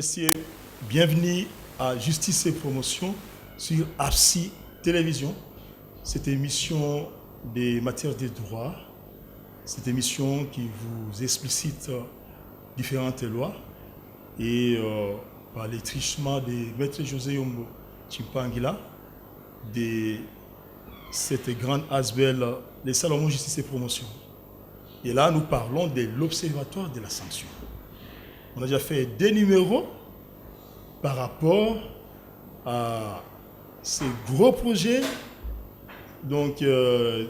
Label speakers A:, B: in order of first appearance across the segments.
A: messieurs, bienvenue à Justice et Promotion sur APSI Télévision. Cette émission des matières des droits, cette émission qui vous explicite différentes lois et par les trichements de Maître José Yombo Chimpanguila, de cette grande asbel, les Salomon Justice et Promotion. Et là, nous parlons de l'Observatoire de la sanction. On a déjà fait 2 numéros par rapport à ces gros projets donc,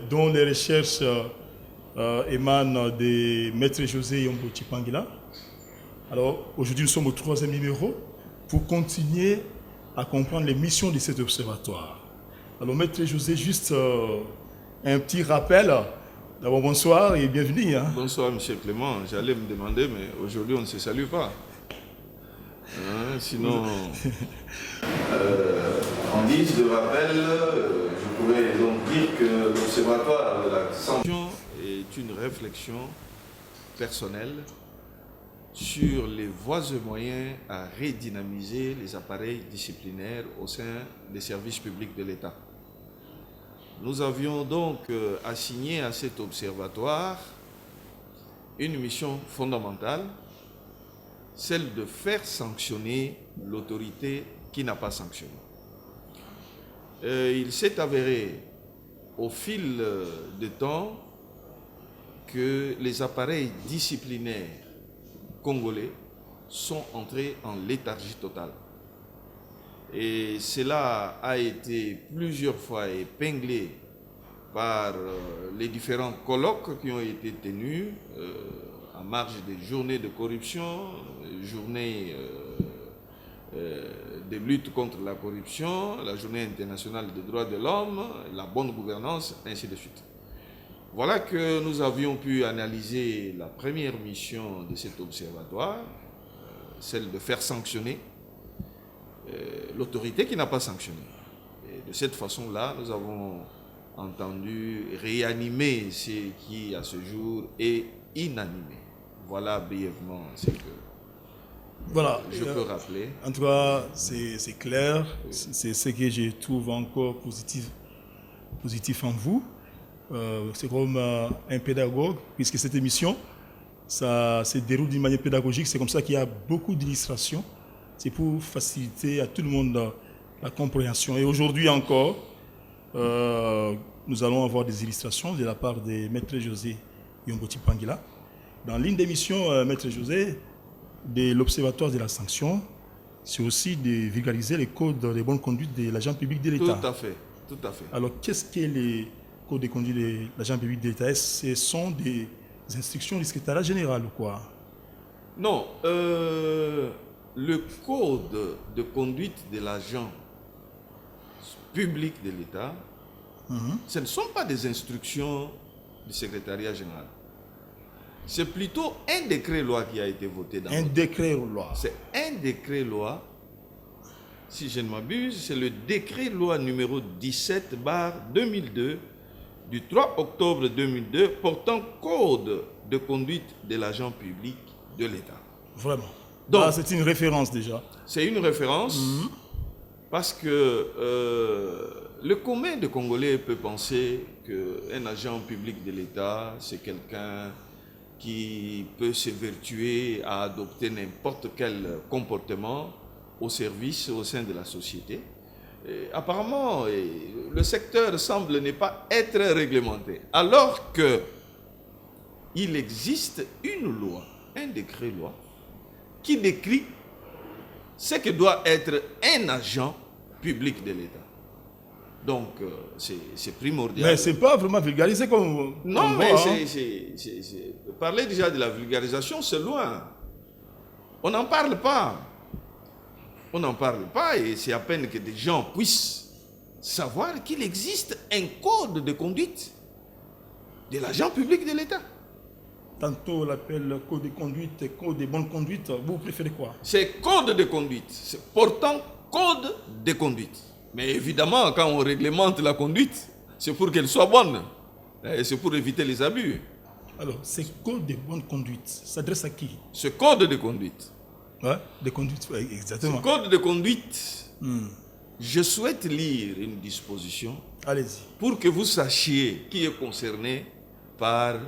A: dont les recherches émanent de Maître José Yombo Chimpanguila. Alors, aujourd'hui, nous sommes au 3e numéro pour continuer à comprendre les missions de cet observatoire. Alors, Maître José, juste un petit rappel. D'abord, bonsoir et bienvenue.
B: Bonsoir, M. Clément. J'allais me demander, mais aujourd'hui, on ne se salue pas. Sinon, en guise de rappel, je pourrais donc dire que l'Observatoire de la sanction est une réflexion personnelle sur les voies et moyens à redynamiser les appareils disciplinaires au sein des services publics de l'État. Nous avions donc assigné à cet observatoire une mission fondamentale, celle de faire sanctionner l'autorité qui n'a pas sanctionné. Il s'est avéré au fil du temps que les appareils disciplinaires congolais sont entrés en léthargie totale. Et cela a été plusieurs fois épinglé par les différents colloques qui ont été tenus en marge des journées de corruption, journées de lutte contre la corruption, la journée internationale des droits de l'homme, la bonne gouvernance, ainsi de suite. Voilà que nous avions pu analyser la première mission de cet observatoire, celle de faire sanctionner l'autorité qui n'a pas sanctionné. Et de cette façon-là, nous avons entendu réanimer ce qui, à ce jour, est inanimé. Voilà brièvement ce que je peux rappeler.
A: En tout cas, c'est clair. Oui. C'est ce que je trouve encore positif en vous. C'est comme un pédagogue, puisque cette émission, ça se déroule d'une manière pédagogique. C'est comme ça qu'il y a beaucoup d'illustrations. C'est pour faciliter à tout le monde la compréhension. Et aujourd'hui encore, nous allons avoir des illustrations de la part de Maître José Yombo Chimpanguila. Dans l'une des missions, Maître José, de l'Observatoire de la sanction, c'est aussi de vulgariser les codes de bonne conduite de l'agent public de l'État.
B: Tout à fait, tout à fait.
A: Alors, qu'est-ce que les codes de conduite de l'agent public de l'État? Ce sont des instructions du secrétariat général ou quoi?
B: Non, le code de conduite de l'agent public de l'État, ce ne sont pas des instructions du secrétariat général. C'est plutôt un décret-loi qui a été voté dans
A: un décret-loi.
B: C'est un décret-loi, si je ne m'abuse, c'est le décret-loi numéro 17/2002 du 3 octobre 2002 portant code de conduite de l'agent public de l'État.
A: Vraiment. Donc, c'est une référence déjà.
B: C'est une référence parce que le commun des Congolais peut penser qu'un agent public de l'État, c'est quelqu'un qui peut s'évertuer à adopter n'importe quel comportement au service, au sein de la société. Et apparemment, le secteur semble ne pas être réglementé, alors qu'il existe une loi, un décret-loi, qui décrit ce que doit être un agent public de l'État. Donc, c'est primordial.
A: Mais ce n'est pas vraiment vulgarisé comme...
B: Non, mais parler déjà de la vulgarisation, c'est loin. On n'en parle pas. On n'en parle pas et c'est à peine que des gens puissent savoir qu'il existe un code de conduite de l'agent public de l'État.
A: Tantôt on l'appelle code de conduite, code de bonne conduite. Vous préférez quoi?
B: C'est code de conduite. C'est portant code de conduite. Mais évidemment, quand on réglemente la conduite, c'est pour qu'elle soit bonne. Et c'est pour éviter les abus.
A: Alors, ce code de bonne conduite s'adresse à qui?
B: Ce code de conduite
A: Ouais, de conduite, ouais,
B: Ce
A: exactement.
B: code de conduite, je souhaite lire une disposition
A: Allez-y.
B: pour que vous sachiez qui est concerné par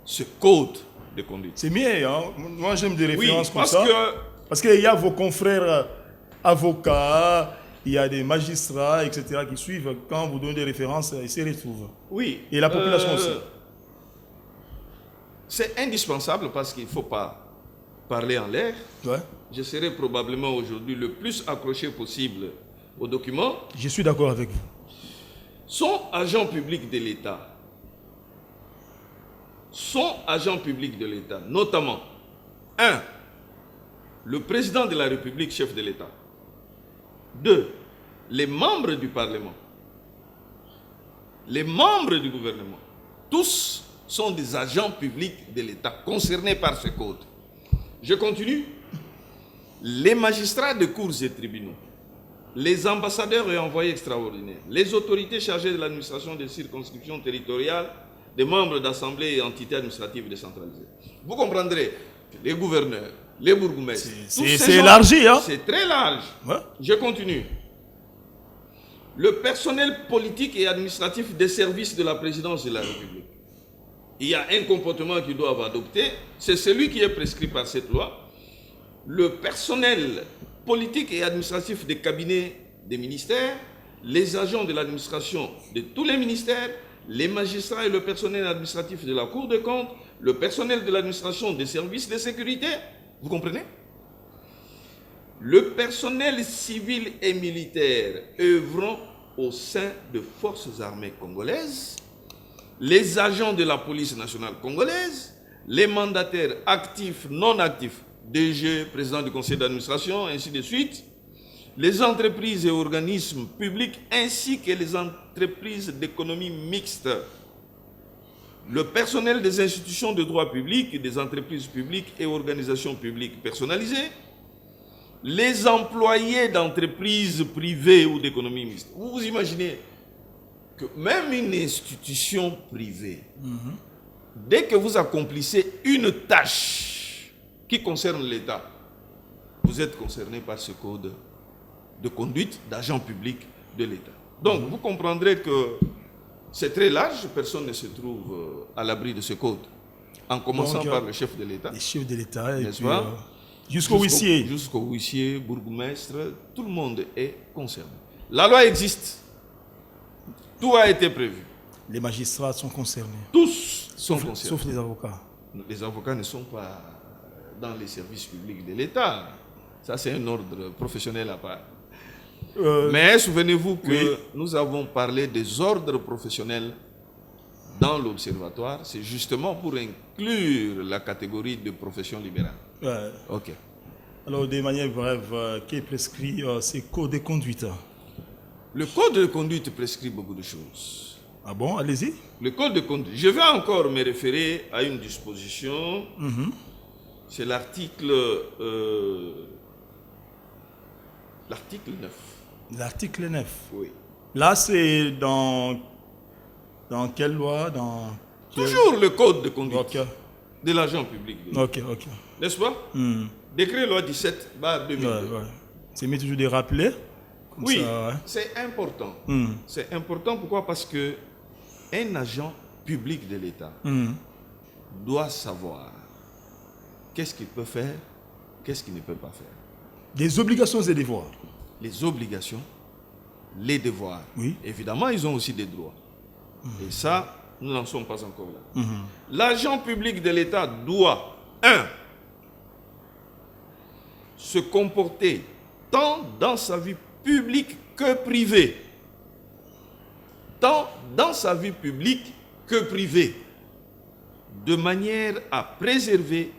B: ce code de conduite.
A: C'est mieux, hein? Moi j'aime des
B: Oui,
A: références comme
B: parce
A: ça.
B: que
A: Parce qu'il y a vos confrères avocats, il y a des magistrats, etc. qui suivent. Quand vous donnez des références, ils s'y retrouvent.
B: oui,
A: Et la population aussi.
B: c'est indispensable parce qu'il ne faut pas parler en l'air.
A: Ouais.
B: Je serai probablement aujourd'hui le plus accroché possible aux documents.
A: Je suis d'accord avec vous.
B: Sont agents publics de l'État. Sont agents publics de l'État, notamment 1. Le président de la République, chef de l'État. 2. Les membres du Parlement. Les membres du gouvernement. Tous sont des agents publics de l'État concernés par ce code. Je continue. Les magistrats de cours et tribunaux, les ambassadeurs et envoyés extraordinaires, les autorités chargées de l'administration des circonscriptions territoriales, des membres d'assemblées et entités administratives décentralisées. Vous comprendrez que les gouverneurs, les bourgmestres,
A: c'est élargi, hein?
B: C'est très large.
A: Ouais.
B: Je continue. Le personnel politique et administratif des services de la présidence de la République. Il y a un comportement qu'ils doivent adopter, c'est celui qui est prescrit par cette loi. Le personnel politique et administratif des cabinets des ministères, les agents de l'administration de tous les ministères, les magistrats et le personnel administratif de la Cour des comptes, le personnel de l'administration des services de sécurité, vous comprenez? Le personnel civil et militaire œuvrant au sein de forces armées congolaises, les agents de la police nationale congolaise, les mandataires actifs, non actifs, DG, président du conseil d'administration, ainsi de suite, les entreprises et organismes publics ainsi que les entreprises d'économie mixte, le personnel des institutions de droit public, des entreprises publiques et organisations publiques personnalisées, les employés d'entreprises privées ou d'économie mixte. Vous vous imaginez que même une institution privée, dès que vous accomplissez une tâche qui concerne l'État, vous êtes concerné par ce code de conduite d'agent public de l'État. Donc, vous comprendrez que c'est très large, personne ne se trouve à l'abri de ce code, en commençant par le chef de l'État.
A: Les chefs de l'État, et
B: N'est-ce
A: puis
B: pas?
A: jusqu'au huissier.
B: Jusqu'au huissier, bourgmestre, tout le monde est concerné. La loi existe. Tout a été prévu.
A: Les magistrats sont concernés.
B: Tous sont concernés.
A: Sauf les avocats.
B: Les avocats ne sont pas dans les services publics de l'État. Ça, c'est un ordre professionnel à part. Mais souvenez-vous que nous avons parlé des ordres professionnels dans l'observatoire. C'est justement pour inclure la catégorie de profession libérale. Ok.
A: Alors, de manière brève, qui est prescrit ces codes de conduite?
B: Le code de conduite prescrit beaucoup de choses.
A: Ah bon, allez-y.
B: Le code de conduite. Je vais encore me référer à une disposition. C'est l'article 9.
A: L'article 9.
B: Oui.
A: Là, c'est dans quelle loi?
B: Toujours le code de conduite
A: de
B: l'agent public.
A: Ok.
B: N'est-ce pas? Décret loi 17/2002.
A: Ouais. C'est mieux toujours de rappeler.
B: Oui,
A: ça, ouais.
B: c'est important. C'est important, pourquoi? Parce que un agent public de l'État doit savoir qu'est-ce qu'il peut faire, qu'est-ce qu'il ne peut pas faire.
A: Des obligations et des devoirs.
B: Les obligations, les devoirs.
A: Oui.
B: Évidemment, ils ont aussi des droits. Et ça, nous n'en sommes pas encore là. L'agent public de l'État doit, 1. se comporter tant dans sa vie publique que privée. Tant dans sa vie publique que privée. De manière à préserver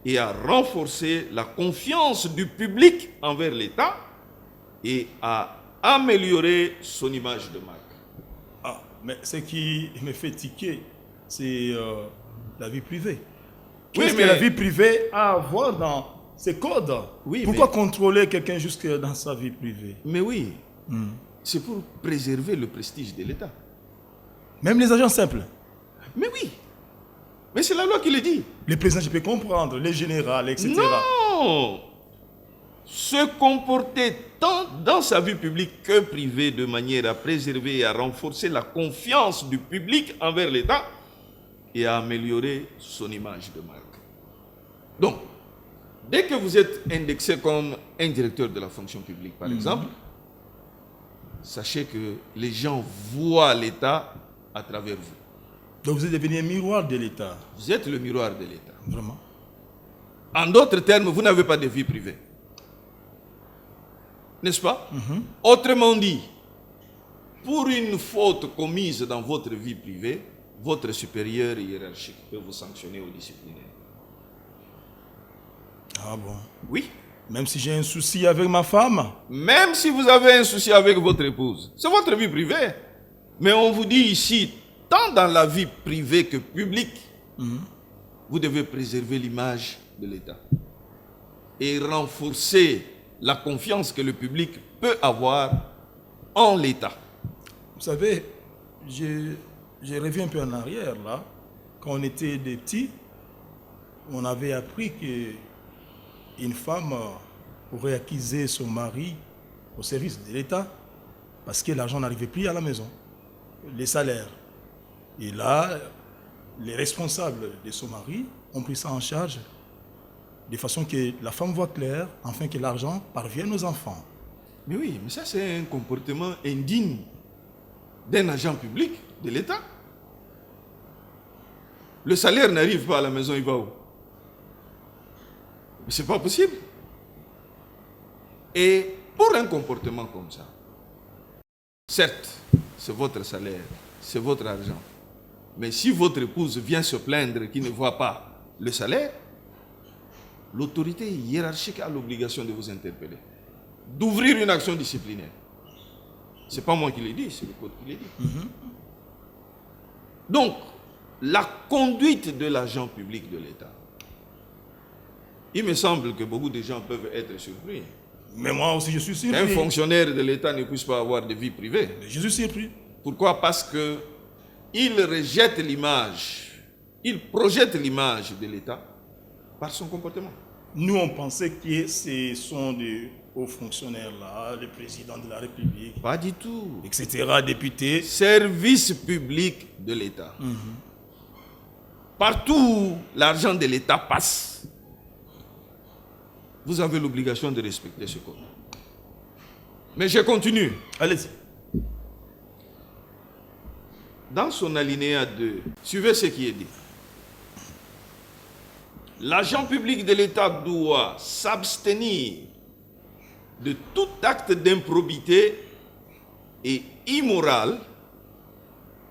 B: et à renforcer la confiance du public envers l'État et à améliorer son image de marque.
A: Ah, mais ce qui me fait tiquer, c'est la vie privée. Qu'est-ce que la vie privée a à voir dans ces codes? Pourquoi contrôler quelqu'un jusque dans sa vie privée?
B: Mais oui, c'est pour préserver le prestige de l'État.
A: Même les agents simples?
B: Mais oui. Mais c'est la loi qui le dit.
A: Les présidents, je peux comprendre, les généraux, etc.
B: Non! se comporter tant dans sa vie publique que privée de manière à préserver et à renforcer la confiance du public envers l'État et à améliorer son image de marque. Donc, dès que vous êtes indexé comme un directeur de la fonction publique, par exemple, sachez que les gens voient l'État à travers vous.
A: Donc vous êtes devenu un miroir de l'État.
B: Vous êtes le miroir de l'État.
A: Vraiment.
B: En d'autres termes, vous n'avez pas de vie privée. N'est-ce pas? Autrement dit, pour une faute commise dans votre vie privée, votre supérieur hiérarchique peut vous sanctionner ou discipliner.
A: Ah bon?
B: Oui.
A: Même si j'ai un souci avec ma femme?
B: Même si vous avez un souci avec votre épouse, c'est votre vie privée. Mais on vous dit ici, tant dans la vie privée que publique, vous devez préserver l'image de l'État et renforcer la confiance que le public peut avoir en l'État.
A: Vous savez, j'ai revu un peu en arrière là. Quand on était des petits, on avait appris qu'une femme pourrait acquiser son mari au service de l'État parce que l'argent n'arrivait plus à la maison, les salaires. Et là, les responsables de son mari ont pris ça en charge de façon que la femme voit clair, afin que l'argent parvienne aux enfants.
B: Mais oui, mais ça c'est un comportement indigne d'un agent public de l'État. Le salaire n'arrive pas à la maison, il va où? Mais c'est pas possible. Et pour un comportement comme ça, certes, c'est votre salaire, c'est votre argent. Mais si votre épouse vient se plaindre qu'il ne voit pas le salaire, l'autorité hiérarchique a l'obligation de vous interpeller, d'ouvrir une action disciplinaire. Ce n'est pas moi qui l'ai dit, c'est le code qui l'a dit. Donc, la conduite de l'agent public de l'État, il me semble que beaucoup de gens peuvent être surpris.
A: Mais moi aussi, je suis surpris.
B: Qu'un fonctionnaire de l'État ne puisse pas avoir de vie privée.
A: Je suis surpris.
B: Pourquoi? Parce que il rejette l'image, il projette l'image de l'État par son comportement.
A: Nous, on pensait que ce sont des hauts fonctionnaires là, le président de la République,
B: Pas du tout.
A: etc., députés.
B: Service public de l'État. Partout où l'argent de l'État passe, vous avez l'obligation de respecter ce code. Mais je continue.
A: Allez-y.
B: Dans son alinéa 2, suivez ce qui est dit. L'agent public de l'État doit s'abstenir de tout acte d'improbité et immoral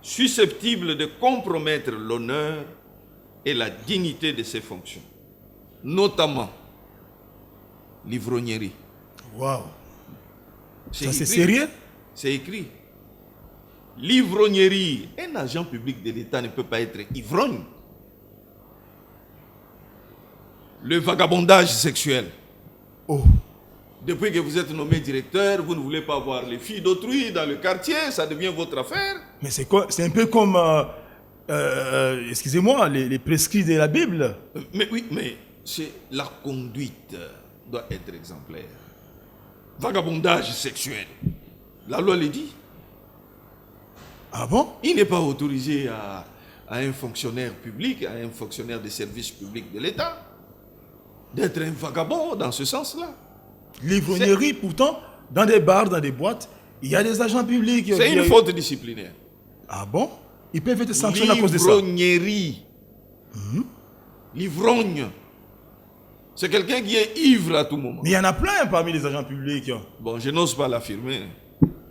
B: susceptible de compromettre l'honneur et la dignité de ses fonctions, notamment l'ivrognerie.
A: Waouh. Ça, c'est
B: écrit.
A: sérieux?
B: C'est écrit. L'ivrognerie, un agent public de l'État ne peut pas être ivrogne. Le vagabondage sexuel.
A: Oh.
B: Depuis que vous êtes nommé directeur, vous ne voulez pas voir les filles d'autrui dans le quartier, ça devient votre affaire.
A: Mais c'est quoi? C'est un peu comme, excusez-moi, les prescrits de la Bible.
B: Mais oui, mais la conduite doit être exemplaire. Vagabondage sexuel. La loi le dit.
A: Ah bon?
B: Il n'est pas autorisé à un fonctionnaire public, à un fonctionnaire des services publics de l'État, d'être un vagabond dans ce sens-là.
A: L'ivrognerie, pourtant, dans des bars, dans des boîtes, il y a des agents publics.
B: C'est une faute disciplinaire.
A: Ah bon? Ils peuvent être sanctionnés à cause de ça.
B: L'ivrognerie. L'ivrogne. C'est quelqu'un qui est ivre à tout moment.
A: Mais il y en a plein parmi les agents publics
B: Bon, je n'ose pas l'affirmer.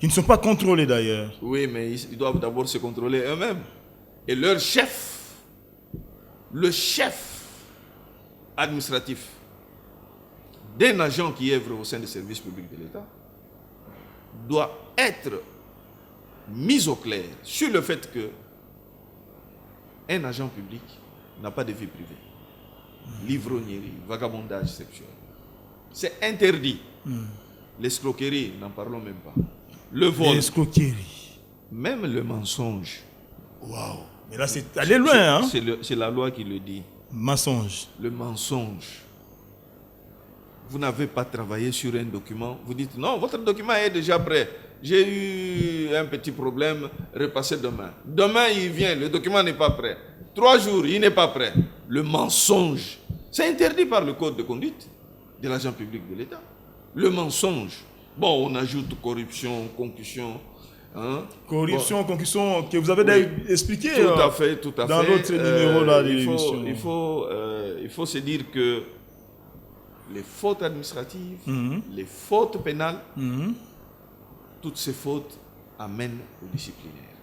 A: qui ne sont pas contrôlés d'ailleurs.
B: Oui, mais ils doivent d'abord se contrôler eux-mêmes. Et leur chef, le chef administratif d'un agent qui œuvre au sein des services publics de l'État, doit être mis au clair sur le fait que un agent public n'a pas de vie privée. L'ivrognerie, vagabondage sexuel. C'est interdit. L'escroquerie, n'en parlons même pas. Le vol.
A: L'escroquerie.
B: Même le mensonge.
A: Waouh. Mais là, c'est allé loin, hein?
B: C'est la loi qui le dit.
A: Mensonge.
B: Le mensonge. vous n'avez pas travaillé sur un document, vous dites non, votre document est déjà prêt. J'ai eu un petit problème, repassez demain. Demain, il vient, le document n'est pas prêt. 3 jours, il n'est pas prêt. Le mensonge, c'est interdit par le code de conduite de l'agent public de l'État. Le mensonge. Bon, on ajoute corruption, concussion. Hein?
A: Corruption, bon. Concussion, que vous avez déjà expliqué
B: tout à fait.
A: Dans l'autre numéro là de l'émission.
B: Il faut se dire que les fautes administratives, les fautes pénales, toutes ces fautes amènent au disciplinaire.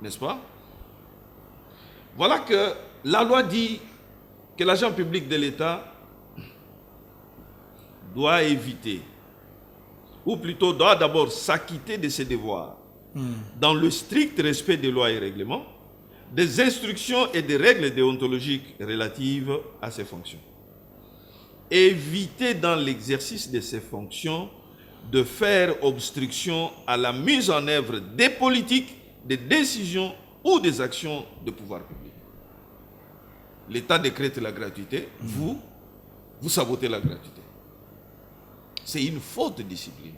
B: N'est-ce pas? Voilà que la loi dit que l'agent public de l'État doit éviter, ou plutôt doit d'abord s'acquitter de ses devoirs, dans le strict respect des lois et règlements, des instructions et des règles déontologiques relatives à ses fonctions. Éviter dans l'exercice de ses fonctions de faire obstruction à la mise en œuvre des politiques, des décisions ou des actions de pouvoir public. L'État décrète la gratuité, vous sabotez la gratuité. C'est une faute disciplinaire.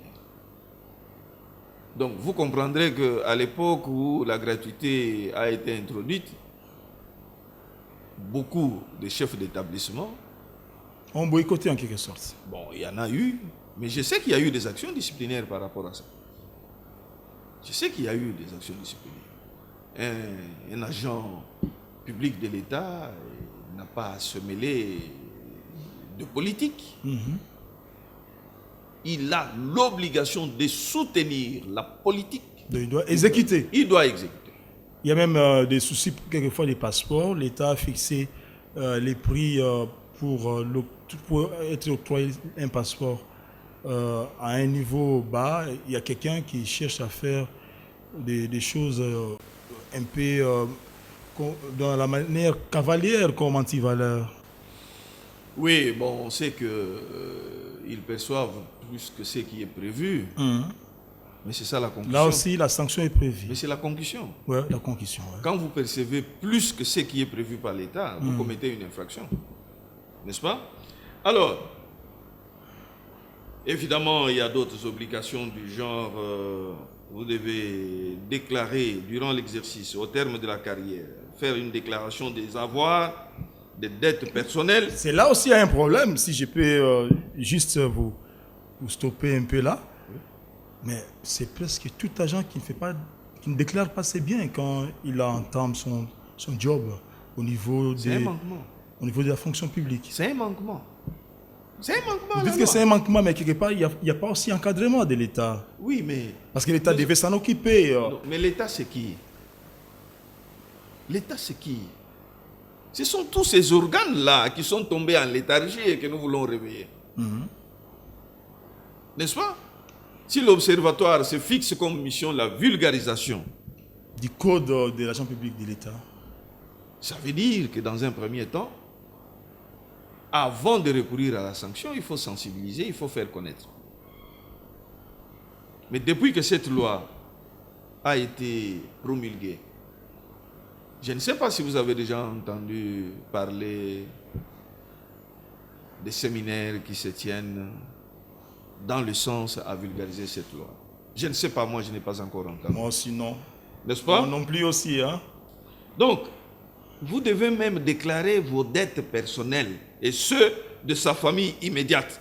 B: Donc vous comprendrez qu'à l'époque où la gratuité a été introduite, beaucoup de chefs d'établissement
A: ont boycotté en quelque sorte.
B: Bon, il y en a eu, mais je sais qu'il y a eu des actions disciplinaires par rapport à ça. Je sais qu'il y a eu des actions disciplinaires. Un agent public de l'État n'a pas à se mêler de politique. Il a l'obligation de soutenir la politique.
A: Il doit exécuter.
B: Il doit exécuter.
A: Il y a même des soucis, quelquefois, des passeports. L'État a fixé les prix pour être octroyé un passeport à un niveau bas. Il y a quelqu'un qui cherche à faire des choses un peu dans la manière cavalière comme antivaleur.
B: Oui, bon, on sait qu'ils perçoivent plus que ce qui est prévu. Mais c'est ça la concussion.
A: Là aussi, la sanction est prévue.
B: Mais c'est la concussion.
A: Oui, la concussion. Ouais.
B: Quand vous percevez plus que ce qui est prévu par l'État, vous commettez une infraction. N'est-ce pas? Alors, évidemment, il y a d'autres obligations du genre, vous devez déclarer durant l'exercice, au terme de la carrière, faire une déclaration des avoirs, des dettes personnelles.
A: C'est là aussi un problème, si je peux juste vous stopper un peu là. Mais c'est presque tout agent qui ne déclare pas ses biens quand il entame son job au niveau de la fonction publique.
B: C'est un manquement. C'est un manquement.
A: Vous dites que c'est un manquement, mais quelque part, il n'y a pas aussi encadrement de l'État.
B: Oui, mais...
A: Parce que l'État devait s'en occuper.
B: Non, mais l'État, c'est qui? L'État, c'est qui? Ce sont tous ces organes-là qui sont tombés en léthargie et que nous voulons réveiller. N'est-ce pas? Si l'Observatoire se fixe comme mission la vulgarisation
A: du code de l'agent public de l'État,
B: ça veut dire que dans un premier temps, avant de recourir à la sanction, il faut sensibiliser, il faut faire connaître. Mais depuis que cette loi a été promulguée, je ne sais pas si vous avez déjà entendu parler des séminaires qui se tiennent dans le sens à vulgariser cette loi. Je ne sais pas, moi je n'ai pas encore entendu.
A: Moi aussi non.
B: N'est-ce pas?
A: Moi non plus aussi. Hein?
B: Donc, vous devez même déclarer vos dettes personnelles et ceux de sa famille immédiate.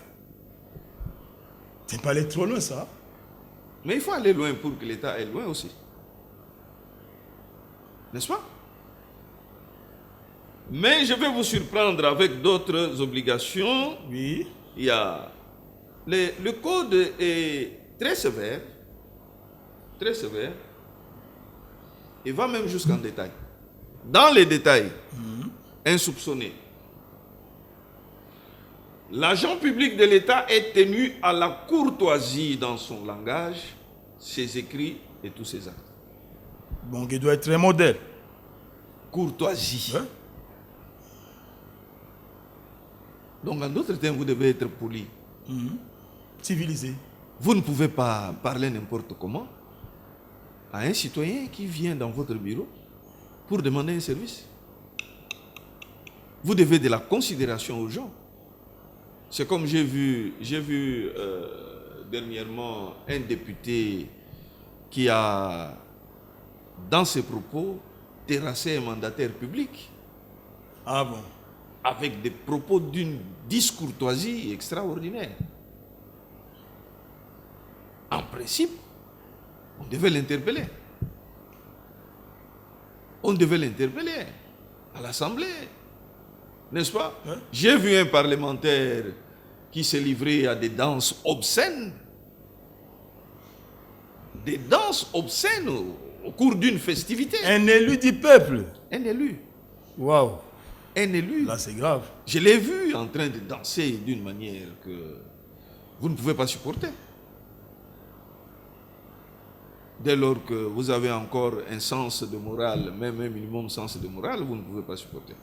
A: C'est pas aller trop loin ça.
B: Mais il faut aller loin pour que l'État aille loin aussi. N'est-ce pas? Mais je vais vous surprendre avec d'autres obligations.
A: Oui.
B: Il y a... Le code est très sévère. Très sévère. Il va même jusqu'en détail. Dans les détails, insoupçonnés. L'agent public de l'État est tenu à la courtoisie dans son langage, ses écrits et tous ses actes.
A: Donc il doit être un modèle.
B: Courtoisie.
A: Hein?
B: Donc en d'autres termes, vous devez être poli.
A: Civilisé.
B: Vous ne pouvez pas parler n'importe comment à un citoyen qui vient dans votre bureau pour demander un service. Vous devez de la considération aux gens. C'est comme j'ai vu dernièrement un député qui a, dans ses propos, terrassé un mandataire public.
A: Ah bon?
B: Avec des propos d'une discourtoisie extraordinaire. En principe, on devait l'interpeller. On devait l'interpeller à l'Assemblée. N'est-ce pas?
A: Ouais.
B: J'ai vu un parlementaire qui s'est livré à des danses obscènes. Des danses obscènes au cours d'une festivité.
A: Un élu du peuple.
B: Un élu.
A: Waouh.
B: Un élu.
A: Là, c'est grave.
B: Je l'ai vu en train de danser d'une manière que vous ne pouvez pas supporter. Dès lors que vous avez encore un sens de morale, même un minimum sens de morale, vous ne pouvez pas supporter.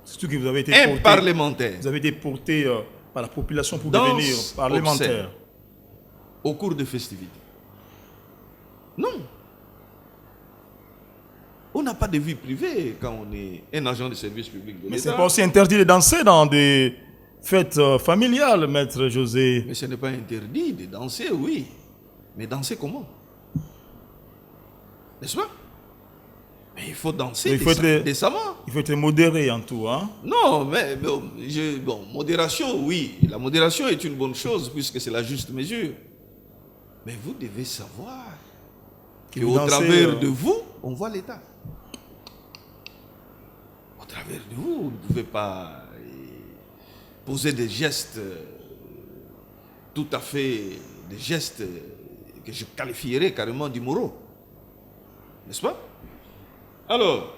A: Surtout que vous avez été
B: Un
A: porté,
B: parlementaire,
A: vous avez été porté par la population pour
B: Danse
A: devenir parlementaire.
B: obscène au cours de festivités. Non. On n'a pas de vie privée quand on est un agent de service public de
A: Mais c'est
B: l'État.
A: pas aussi interdit de danser dans des fêtes familiales, maître José.
B: Mais ce n'est pas interdit de danser, oui. Mais danser comment? N'est-ce pas? Mais il faut danser
A: Mais il faut être-
B: décemment.
A: Il faut être modéré en tout, hein.
B: Non, mais modération, oui. La modération est une bonne chose puisque c'est la juste mesure. Mais vous devez savoir
A: Que
B: qu'au
A: vous dansez,
B: travers de vous, on voit l'État. Au travers de vous, vous ne pouvez pas poser des gestes tout à fait, des gestes que je qualifierais carrément d'immoraux. N'est-ce pas? Alors,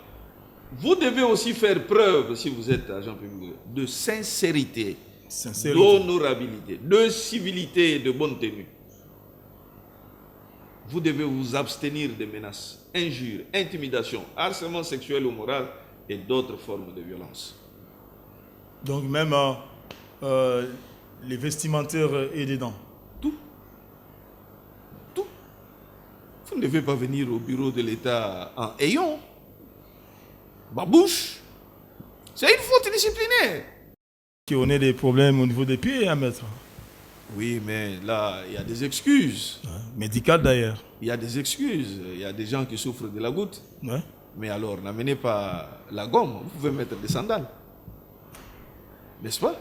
B: vous devez aussi faire preuve, si vous êtes agent public, de sincérité,
A: Sincérité.
B: d'honorabilité, de civilité et de bonne tenue. Vous devez vous abstenir des menaces, injures, intimidations, harcèlement sexuel ou moral et d'autres formes de violence.
A: Donc même les vestimentaires et dedans.
B: Tout. Tout. Vous ne devez pas venir au bureau de l'État en ayant babouche. C'est une faute disciplinaire.
A: On a des problèmes au niveau des pieds, hein, maître.
B: Oui, mais là, il y a des excuses.
A: Ouais. Médical d'ailleurs.
B: Il y a des excuses. Il y a des gens qui souffrent de la goutte.
A: Ouais.
B: Mais alors, n'amenez pas la gomme. Vous pouvez mettre des sandales. N'est-ce pas?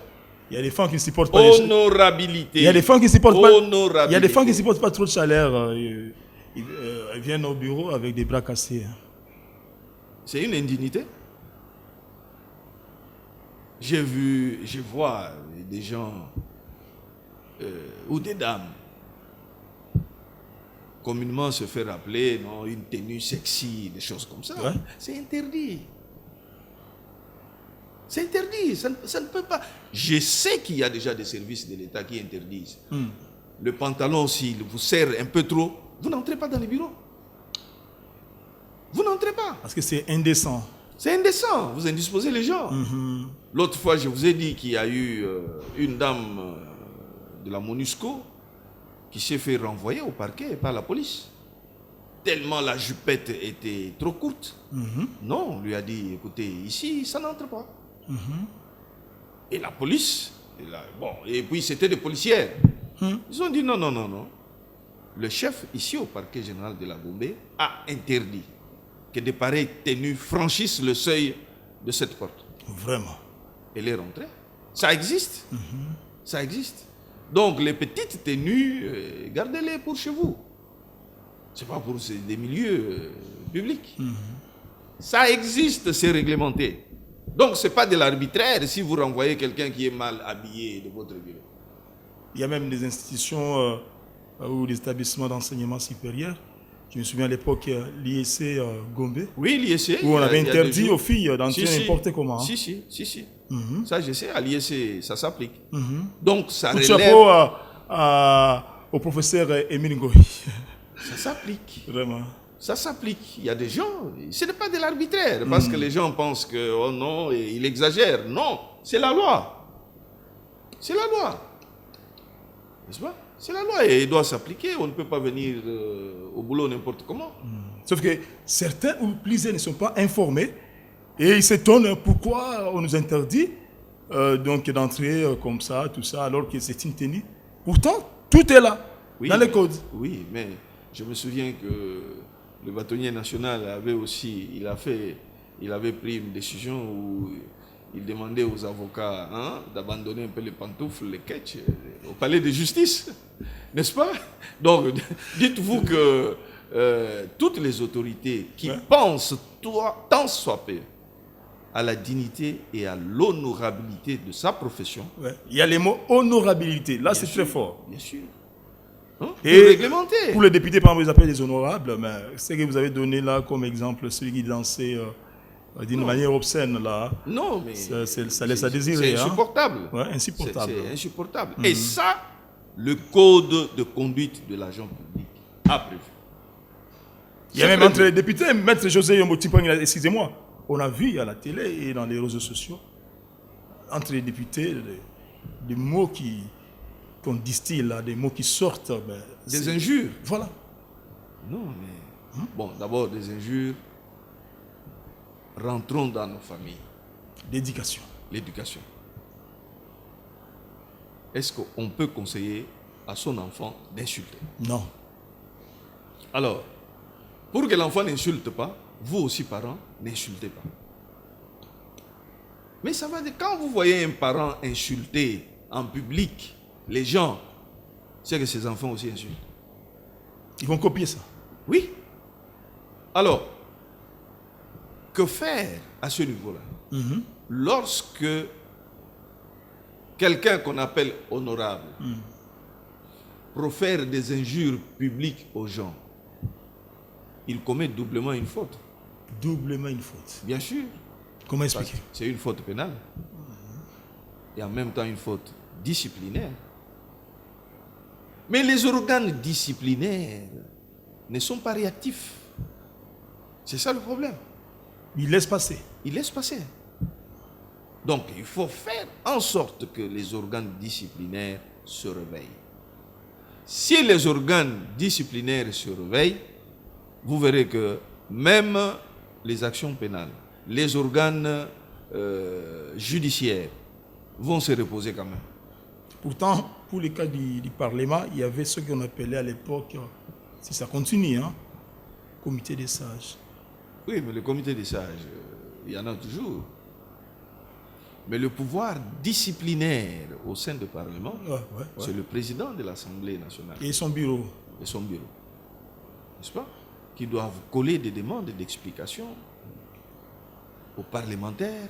A: Il y a des femmes qui ne supportent pas les
B: Honorabilité.
A: Il y a des femmes qui supportent pas.
B: Honorabilité.
A: Il y a des femmes qui supportent pas trop de chaleur. Elles viennent au bureau avec des bras cassés.
B: C'est une indignité. Je vois des gens ou des dames communément se faire appeler non, une tenue sexy, des choses comme ça.
A: Ouais.
B: C'est interdit. C'est interdit. Ça ne peut pas. Je sais qu'il y a déjà des services de l'État qui interdisent. Le pantalon, s'il vous serre un peu trop, vous n'entrez pas dans les bureaux. Vous n'entrez pas.
A: Parce que c'est indécent.
B: C'est indécent. Vous indisposez les gens. L'autre fois, je vous ai dit qu'il y a eu une dame de la MONUSCO qui s'est fait renvoyer au parquet par la police. Tellement la jupette était trop courte. Non, on lui a dit, écoutez, ici, ça n'entre pas. Et la police, et puis c'était des policières. Ils ont dit non, non, non, non. Le chef, ici au parquet général de la Gombe, a interdit que de pareilles tenues franchissent le seuil de cette porte.
A: Vraiment.
B: Elle est rentrée. Ça existe. Ça existe. Donc les petites tenues, gardez-les pour chez vous. C'est pas pour des milieux publics. Ça existe, c'est réglementé. Donc ce n'est pas de l'arbitraire si vous renvoyez quelqu'un qui est mal habillé de votre bureau.
A: Il y a même des institutions ou des établissements d'enseignement supérieur. Je me souviens à l'époque, l'IEC Gombe,
B: Oui, l'IEC.
A: où on avait interdit
B: jours-
A: aux filles d'entrer n'importe comment.
B: Si, si, si, si. Ça, je sais, à l'IEC, ça s'applique. Donc, ça
A: Coup de
B: relève...
A: chapeau au professeur Émile Ngoï.
B: Ça s'applique.
A: Vraiment.
B: Ça s'applique. Il y a des gens, ce n'est pas de l'arbitraire, parce que les gens pensent que, oh non, il exagère. Non, c'est la loi. C'est la loi. N'est-ce pas? C'est la loi et il doit s'appliquer. On ne peut pas venir au boulot n'importe comment.
A: Sauf que certains ou plusieurs ne sont pas informés et ils s'étonnent pourquoi on nous interdit donc d'entrer comme ça, tout ça, alors que c'est une tenue. Pourtant, tout est là,
B: Oui,
A: dans les codes.
B: Oui, mais je me souviens que le bâtonnier national avait aussi, il avait pris une décision où il demandait aux avocats d'abandonner un peu les pantoufles, les ketchs, au palais de justice, n'est-ce pas? Donc, dites-vous que toutes les autorités qui pensent tant soit peu à la dignité et à l'honorabilité de sa profession.
A: Ouais. Il y a les mots honorabilité, là c'est très fort.
B: Bien sûr.
A: Et
B: réglementer.
A: Pour les députés, par exemple, ils appellent les honorables, mais ce que vous avez donné là comme exemple, celui qui dansait d'une manière obscène là,
B: non, mais
A: ça laisse à désirer.
B: C'est insupportable.
A: Ouais, insupportable.
B: C'est insupportable. Et ça, le code de conduite de l'agent public a prévu.
A: Il y a même entre les députés, Maître José Yombo-Tipang, excusez-moi, on a vu à la télé et dans les réseaux sociaux, entre les députés, des mots qu'on distille, là, des mots qui sortent. Ben,
B: des injures.
A: Voilà.
B: Non, mais... Bon, d'abord, des injures. Rentrons dans nos familles.
A: L'éducation.
B: L'éducation. Est-ce qu'on peut conseiller à son enfant d'insulter?
A: Non.
B: Alors, pour que l'enfant n'insulte pas, vous aussi, parents, n'insultez pas. Mais ça va quand vous voyez un parent insulter en public les gens, c'est que ces enfants aussi insultent.
A: Ils vont copier ça.
B: Oui. Alors, que faire à ce niveau-là? Lorsque quelqu'un qu'on appelle honorable profère des injures publiques aux gens, il commet doublement une faute.
A: Doublement une faute.
B: Bien sûr.
A: Comment expliquer?
B: C'est une faute pénale. Et en même temps une faute disciplinaire. Mais les organes disciplinaires ne sont pas réactifs. C'est ça le problème.
A: Ils laissent passer.
B: Ils laissent passer. Donc il faut faire en sorte que les organes disciplinaires se réveillent. Si les organes disciplinaires se réveillent, vous verrez que même les actions pénales, les organes judiciaires vont se reposer quand même.
A: Pourtant, pour les cas du Parlement, il y avait ce qu'on appelait à l'époque, si ça continue, comité des sages.
B: Oui, mais le comité des sages, il y en a toujours. Mais le pouvoir disciplinaire au sein du Parlement, c'est le président de l'Assemblée nationale.
A: Et son bureau.
B: Et son bureau. N'est-ce pas? Qui doivent coller des demandes d'explication aux parlementaires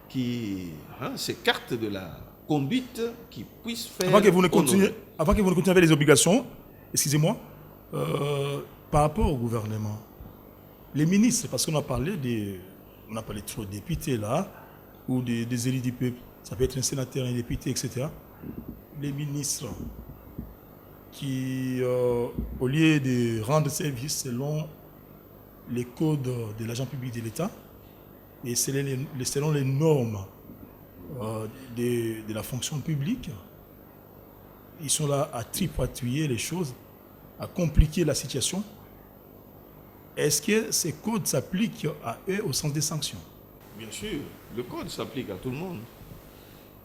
B: qui s'écartent de la conduite qui puisse faire...
A: Avant que vous ne continuiez avec les obligations, excusez-moi, par rapport au gouvernement, les ministres, parce qu'on a parlé trop de députés là, ou des élus du peuple, ça peut être un sénateur, un député, etc. Les ministres qui, au lieu de rendre service selon les codes de l'agent public de l'État, et selon les normes de la fonction publique, ils sont là à tripatouiller les choses, à compliquer la situation. Est-ce que ces codes s'appliquent à eux au sens des sanctions?
B: Bien sûr, le code s'applique à tout le monde.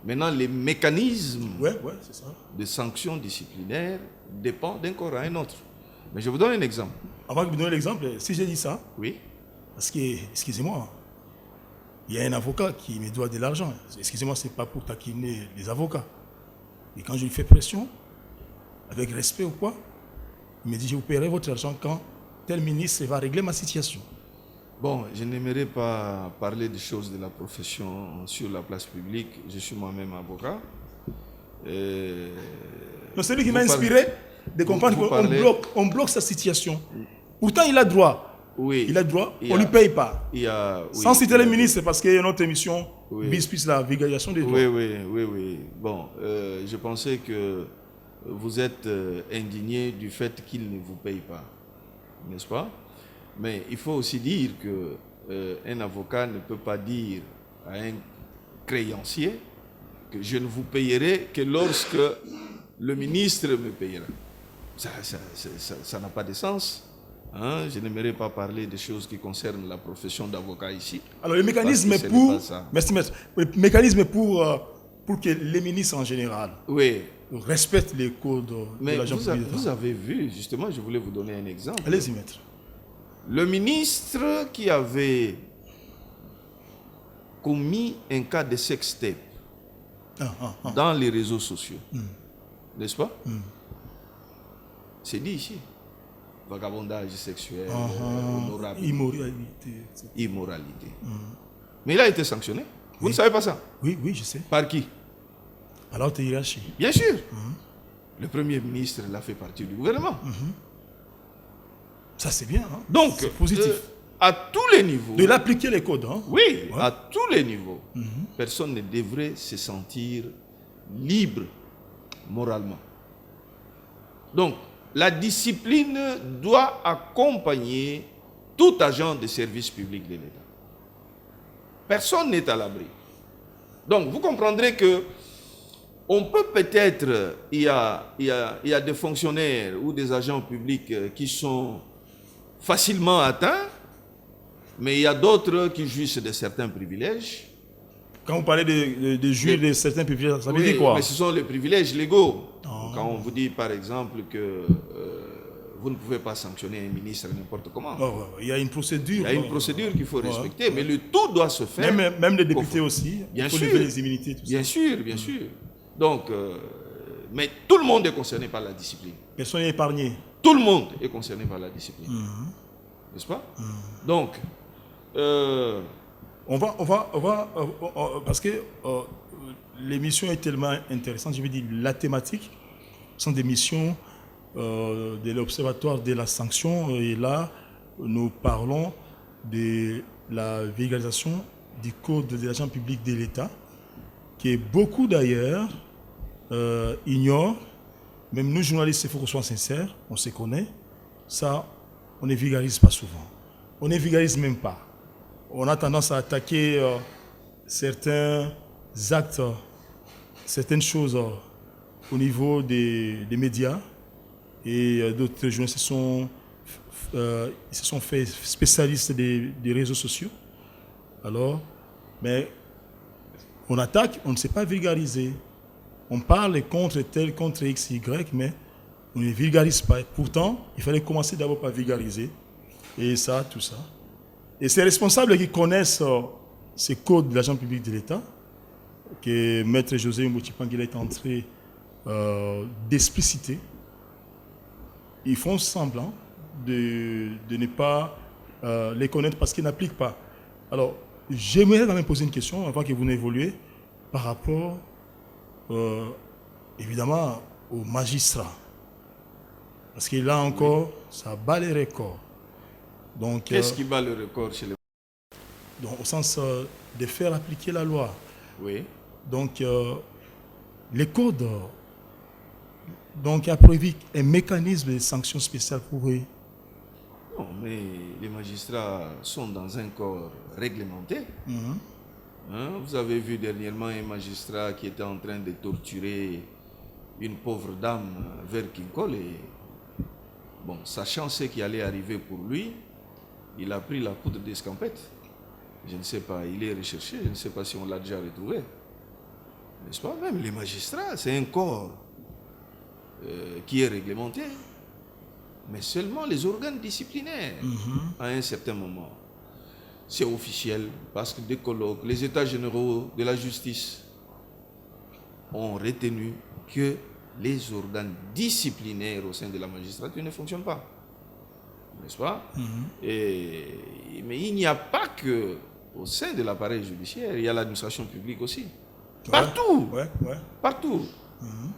B: Maintenant, les mécanismes
A: c'est ça.
B: de sanctions disciplinaires dépendent d'un corps à un autre. Mais je vous donne un exemple.
A: Avant que vous donniez l'exemple, si j'ai dit ça,
B: oui.
A: Parce que, excusez-moi, il y a un avocat qui me doit de l'argent. Excusez-moi, ce n'est pas pour taquiner les avocats. Et quand je lui fais pression, avec respect ou quoi, il me dit, je vous paierai votre argent quand tel ministre va régler ma situation.
B: Bon, je n'aimerais pas parler des choses de la profession sur la place publique. Je suis moi-même avocat.
A: C'est lui qui m'a inspiré de comprendre qu'on bloque sa situation. Pourtant, il a droit.
B: Oui.
A: Il a droit, on ne lui paye pas. Sans citer le ministre, parce qu'il y a notre émission, bis la vulgarisation des droits.
B: Oui. Bon, je pensais que vous êtes indigné du fait qu'il ne vous paye pas. N'est-ce pas? Mais il faut aussi dire qu'un avocat ne peut pas dire à un créancier que je ne vous payerai que lorsque le ministre me payera. Ça n'a pas de sens. Hein, je n'aimerais pas parler des choses qui concernent la profession d'avocat ici.
A: Alors, le mécanisme est pour... Merci, maître. Le mécanisme est pour que les ministres en général respectent les codes de l'agent public d'État.
B: Vous avez vu, justement, je voulais vous donner un exemple.
A: Allez-y, maître.
B: Le ministre qui avait commis un cas de sextape dans les réseaux sociaux, n'est-ce pas? C'est dit ici. Vagabondage sexuel, immoralité. Mais il a été sanctionné. Vous ne savez pas ça?
A: Oui, je sais.
B: Par qui?
A: Par l'autre hiérarchie.
B: Bien sûr. Le Premier ministre l'a fait partie du gouvernement.
A: Ça, c'est bien. Hein?
B: Donc,
A: c'est positif.
B: À tous les niveaux.
A: De l'appliquer les codes. Hein?
B: Oui, à tous les niveaux. Personne ne devrait se sentir libre moralement. Donc, la discipline doit accompagner tout agent de service public de l'État. Personne n'est à l'abri. Donc, vous comprendrez que on peut peut-être, il y a des fonctionnaires ou des agents publics qui sont facilement atteints, mais il y a d'autres qui jouissent de certains privilèges.
A: Quand vous parlez de jouir de certains privilèges, ça veut dire quoi?
B: Mais ce sont les privilèges légaux. Quand on vous dit, par exemple, que vous ne pouvez pas sanctionner un ministre n'importe comment.
A: Il y a une procédure.
B: Il y a une procédure qu'il faut respecter, mais le tout doit se faire.
A: Même les députés aussi.
B: Bien sûr.
A: Il faut lever les immunités. Tout
B: bien
A: ça.
B: sûr, bien sûr. Donc, mais tout le monde est concerné par la discipline.
A: Personne n'est épargné.
B: Tout le monde est concerné par la discipline. N'est-ce pas? Donc,
A: on va parce que l'émission est tellement intéressante, je veux dire, la thématique sont des missions de l'Observatoire de la sanction, et là, nous parlons de la vulgarisation du Code de l'agent public de l'État, qui beaucoup d'ailleurs ignorent. Même nous, journalistes, il faut qu'on soit sincères, on se connaît, ça, on ne vulgarise pas souvent. On ne vulgarise même pas. On a tendance à attaquer certains actes, certaines choses au niveau des médias, et d'autres journalistes se sont fait spécialistes des réseaux sociaux. Alors, mais on attaque, on ne sait pas vulgariser. On parle contre tel, contre X, Y, mais on ne vulgarise pas. Pourtant, il fallait commencer d'abord par vulgariser. Et ça, tout ça. Et ces responsables qui connaissent ces codes de l'agent public de l'État, que Maître José Mbotipangila est en train d'expliciter, ils font semblant de ne pas les connaître parce qu'ils n'appliquent pas. Alors, j'aimerais quand même poser une question avant que vous n'évoluiez par rapport, évidemment, aux magistrats. Parce que là encore, ça bat les records.
B: Qu'est-ce qui bat le record chez les...
A: Donc, au sens de faire appliquer la loi.
B: Oui.
A: Donc, les codes, donc, il y a prévu un mécanisme de sanctions spéciales pour eux.
B: Non, mais les magistrats sont dans un corps réglementé. Vous avez vu dernièrement un magistrat qui était en train de torturer une pauvre dame vers Kinkole. Bon, sachant ce qui allait arriver pour lui, il a pris la poudre d'escampette. Je ne sais pas, il est recherché, je ne sais pas si on l'a déjà retrouvé. N'est-ce pas? Même les magistrats, c'est un corps qui est réglementé, mais seulement les organes disciplinaires à un certain moment. C'est officiel parce que des colloques, les États généraux de la justice ont retenu que les organes disciplinaires au sein de la magistrature ne fonctionnent pas. N'est-ce pas? Mais il n'y a pas que au sein de l'appareil judiciaire, il y a l'administration publique aussi. Partout. Partout.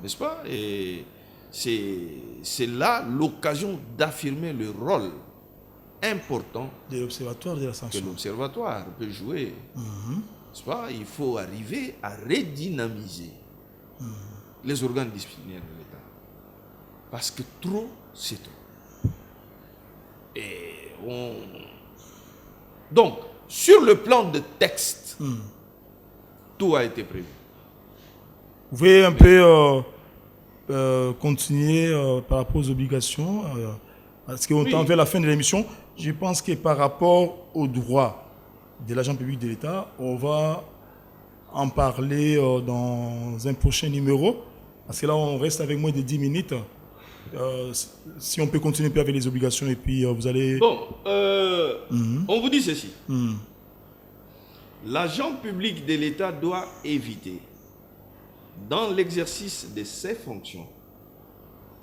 B: N'est-ce pas? Et c'est là l'occasion d'affirmer le rôle important
A: de l'Observatoire de la sanction
B: que l'Observatoire peut jouer. N'est-ce pas? Il faut arriver à redynamiser les organes disciplinaires de l'État. Parce que trop, c'est trop. Donc, sur le plan de texte, tout a été prévu.
A: Vous pouvez un peu continuer par rapport aux obligations Parce qu'on tend vers la fin de l'émission. Je pense que par rapport aux droits de l'agent public de l'État, on va en parler dans un prochain numéro. Parce que là, on reste avec moins de 10 minutes. Si on peut continuer un peu avec les obligations et puis vous allez...
B: Bon, on vous dit ceci. L'agent public de l'État doit éviter, dans l'exercice de ses fonctions,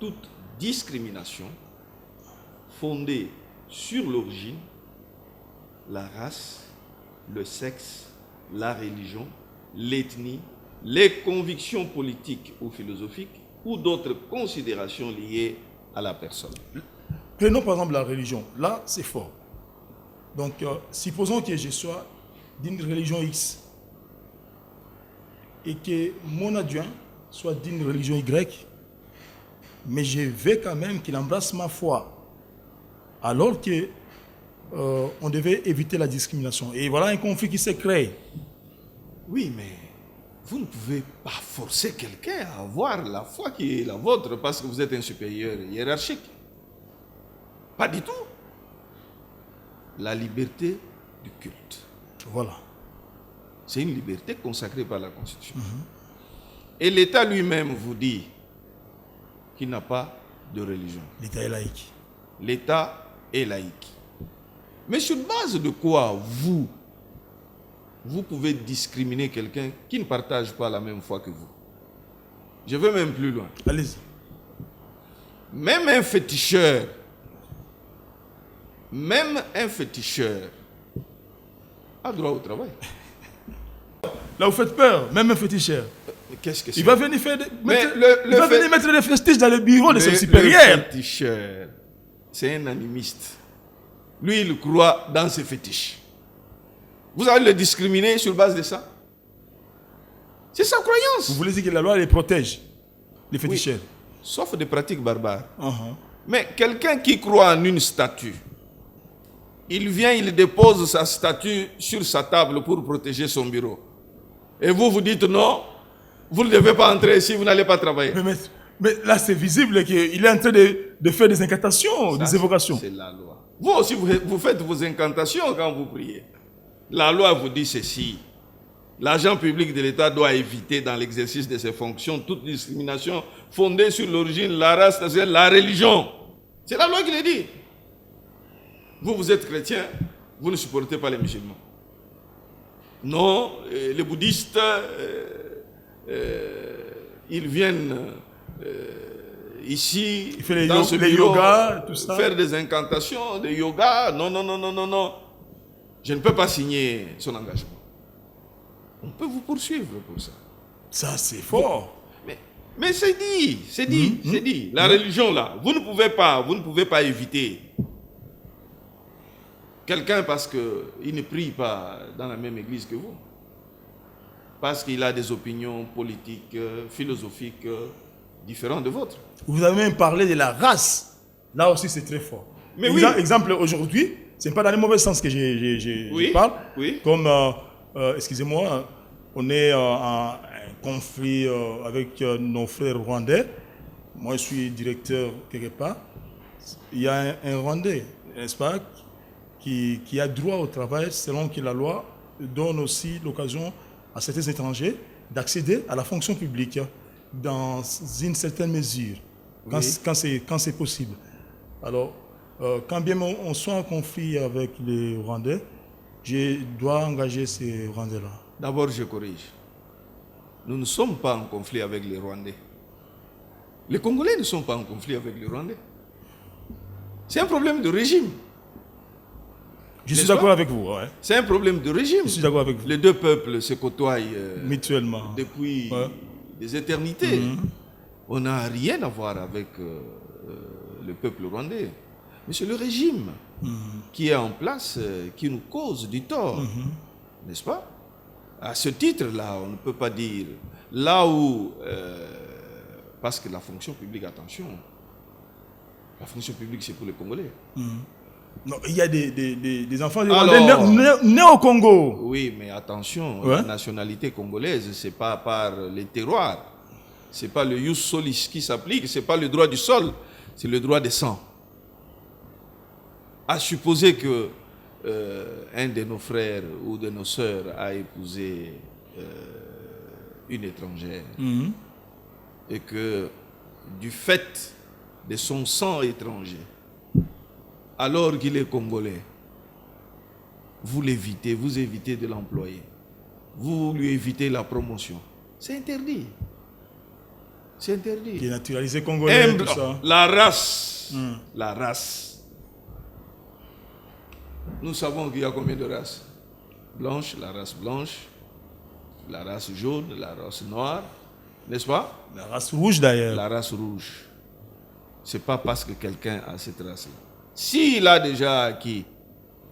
B: toute discrimination fondée sur l'origine, la race, le sexe, la religion, l'ethnie, les convictions politiques ou philosophiques ou d'autres considérations liées à la personne.
A: Prenons par exemple la religion. Là, c'est fort. Donc, supposons que je sois d'une religion X et que mon adjoint soit d'une religion Y, mais je veux quand même qu'il embrasse ma foi. Alors que on devait éviter la discrimination. Et voilà un conflit qui s'est créé.
B: Oui, mais vous ne pouvez pas forcer quelqu'un à avoir la foi qui est la vôtre parce que vous êtes un supérieur hiérarchique. Pas du tout. La liberté du culte.
A: Voilà.
B: C'est une liberté consacrée par la Constitution. Et l'État lui-même vous dit qu'il n'a pas de religion.
A: L'État est laïque.
B: L'État est laïque. Mais sur base de quoi vous pouvez discriminer quelqu'un qui ne partage pas la même foi que vous? Je vais même plus loin.
A: Allez-y.
B: Même un féticheur a droit au travail.
A: Là, vous faites peur, même un féticheur.
B: Qu'est-ce que c'est?
A: Il va venir faire
B: venir
A: mettre des festiges dans le bureau de ses supérieurs.
B: Le féticheur, c'est un animiste. Lui, il croit dans ses fétiches. Vous allez le discriminer sur base de ça? C'est sa croyance.
A: Vous voulez dire que la loi les protège, les féticheurs?
B: Oui, sauf des pratiques barbares.
A: Uh-huh.
B: Mais quelqu'un qui croit en une statue, il vient, il dépose sa statue sur sa table pour protéger son bureau. Et vous dites non, vous ne devez pas entrer ici, vous n'allez pas travailler.
A: Mais là, c'est visible qu'il est en train de faire des incantations, des évocations.
B: C'est la loi. Vous aussi, vous faites vos incantations quand vous priez. La loi vous dit ceci. L'agent public de l'État doit éviter dans l'exercice de ses fonctions toute discrimination fondée sur l'origine, la race, la religion. C'est la loi qui le dit. Vous êtes chrétien, vous ne supportez pas les musulmans. Non, les bouddhistes, ils viennent ici,
A: il fait
B: dans ce bureau,
A: yoga, tout ça.
B: Faire des incantations, des yoga. Non. Je ne peux pas signer son engagement. On peut vous poursuivre pour ça.
A: Ça, c'est fort.
B: Mais c'est dit. La religion, là, vous ne pouvez pas éviter quelqu'un parce qu'il ne prie pas dans la même église que vous. Parce qu'il a des opinions politiques, philosophiques différentes de vôtres.
A: Vous avez même parlé de la race. Là aussi, c'est très fort. Mais exemple, aujourd'hui, ce n'est pas dans le mauvais sens que je parle.
B: Oui.
A: Comme, excusez-moi, on est en conflit avec nos frères rwandais. Moi, je suis directeur quelque part. Il y a un Rwandais, n'est-ce pas, qui a droit au travail selon que la loi donne aussi l'occasion à certains étrangers d'accéder à la fonction publique dans une certaine mesure, quand c'est possible. Alors, quand bien on soit en conflit avec les Rwandais, je dois engager ces Rwandais-là.
B: D'abord, je corrige. Nous ne sommes pas en conflit avec les Rwandais. Les Congolais ne sont pas en conflit avec les Rwandais. C'est un problème de régime.
A: Je suis d'accord avec vous. Ouais.
B: C'est un problème de régime.
A: Je suis d'accord avec vous.
B: Les deux peuples se côtoient
A: mutuellement
B: depuis des éternités. On n'a rien à voir avec le peuple rwandais. Mais c'est le régime qui est en place qui nous cause du tort. N'est-ce pas? À ce titre-là, on ne peut pas dire... Là où... parce que la fonction publique, attention, la fonction publique, c'est pour les Congolais.
A: Non, il y a des enfants nés au Congo.
B: Oui, mais attention, la nationalité congolaise, ce n'est pas par les terroirs. Ce n'est pas le ius solis qui s'applique, ce n'est pas le droit du sol, c'est le droit des sangs. à supposer que un de nos frères ou de nos sœurs a épousé une étrangère et que du fait de son sang étranger, alors qu'il est congolais, vous l'évitez, vous évitez de l'employer, vous lui évitez la promotion. C'est interdit. C'est interdit.
A: Il est naturalisé congolais, tout ça.
B: La race. La race. Nous savons qu'il y a combien de races? Blanche, la race blanche, la race jaune, la race noire, n'est-ce pas?
A: La race rouge d'ailleurs.
B: La race rouge. C'est pas parce que quelqu'un a cette race-là. S'il a déjà acquis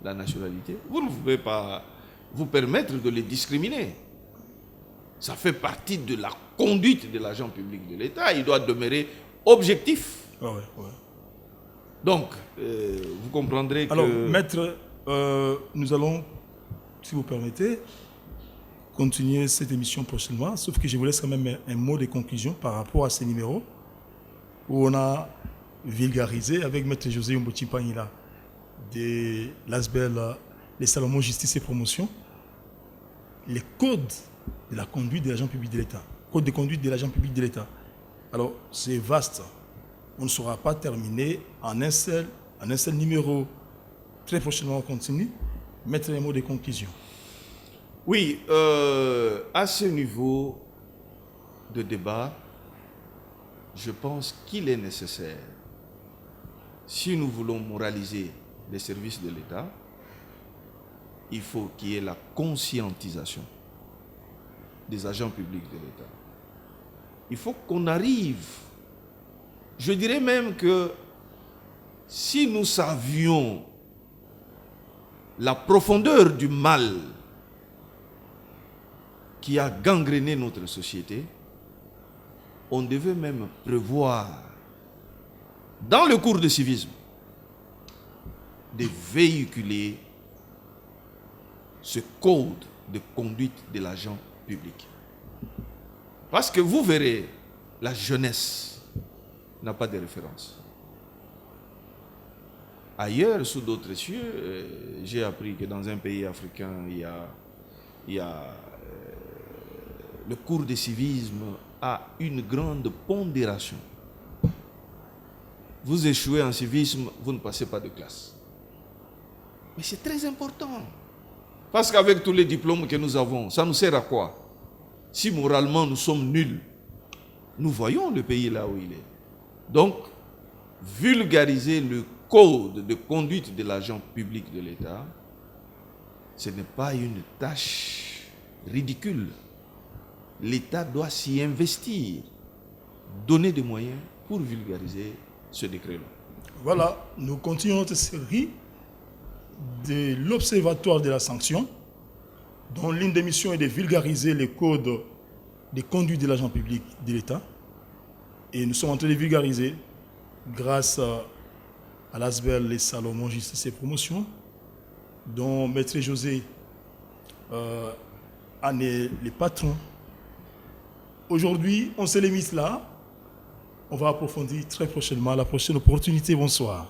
B: la nationalité, vous ne pouvez pas vous permettre de les discriminer. Ça fait partie de la conduite de l'agent public de l'État. Il doit demeurer objectif.
A: Ouais.
B: Donc, vous comprendrez que...
A: Alors, maître, nous allons, si vous permettez, continuer cette émission prochainement, sauf que je vous laisse quand même un mot de conclusion par rapport à ces numéros où on a vulgarisé avec maître José Mboti Panila de l'ASBEL, les Salomon Justice et Promotion, les codes de la conduite de l'agent public de l'État. Code de conduite de l'agent public de l'État. Alors, c'est vaste. On ne saura pas terminer en un seul numéro. Très prochainement, on continue. Mettre un mot de conclusion.
B: Oui, à ce niveau de débat, je pense qu'il est nécessaire, si nous voulons moraliser les services de l'État, il faut qu'il y ait la conscientisation des agents publics de l'État. Il faut qu'on arrive, je dirais même que si nous savions la profondeur du mal qui a gangréné notre société, on devait même prévoir, dans le cours de civisme, de véhiculer ce code de conduite de l'agent public. Parce que vous verrez, la jeunesse n'a pas de référence. Ailleurs, sous d'autres cieux, j'ai appris que dans un pays africain, il y a le cours de civisme a une grande pondération. Vous échouez en civisme, vous ne passez pas de classe. Mais c'est très important. Parce qu'avec tous les diplômes que nous avons, ça nous sert à quoi? Si moralement nous sommes nuls, nous voyons le pays là où il est. Donc, vulgariser le code de conduite de l'agent public de l'État, ce n'est pas une tâche ridicule. L'État doit s'y investir, donner des moyens pour vulgariser ce décret-là.
A: Voilà, nous continuons notre série de l'Observatoire de la sanction, dont l'une des missions est de vulgariser les codes de conduite de l'agent public de l'État. Et nous sommes en train de vulgariser, grâce à l'ASBEL, les Salomon Justice et Promotion, dont Maître José en est le patron. Aujourd'hui, on se limite là. On va approfondir très prochainement à la prochaine opportunité. Bonsoir.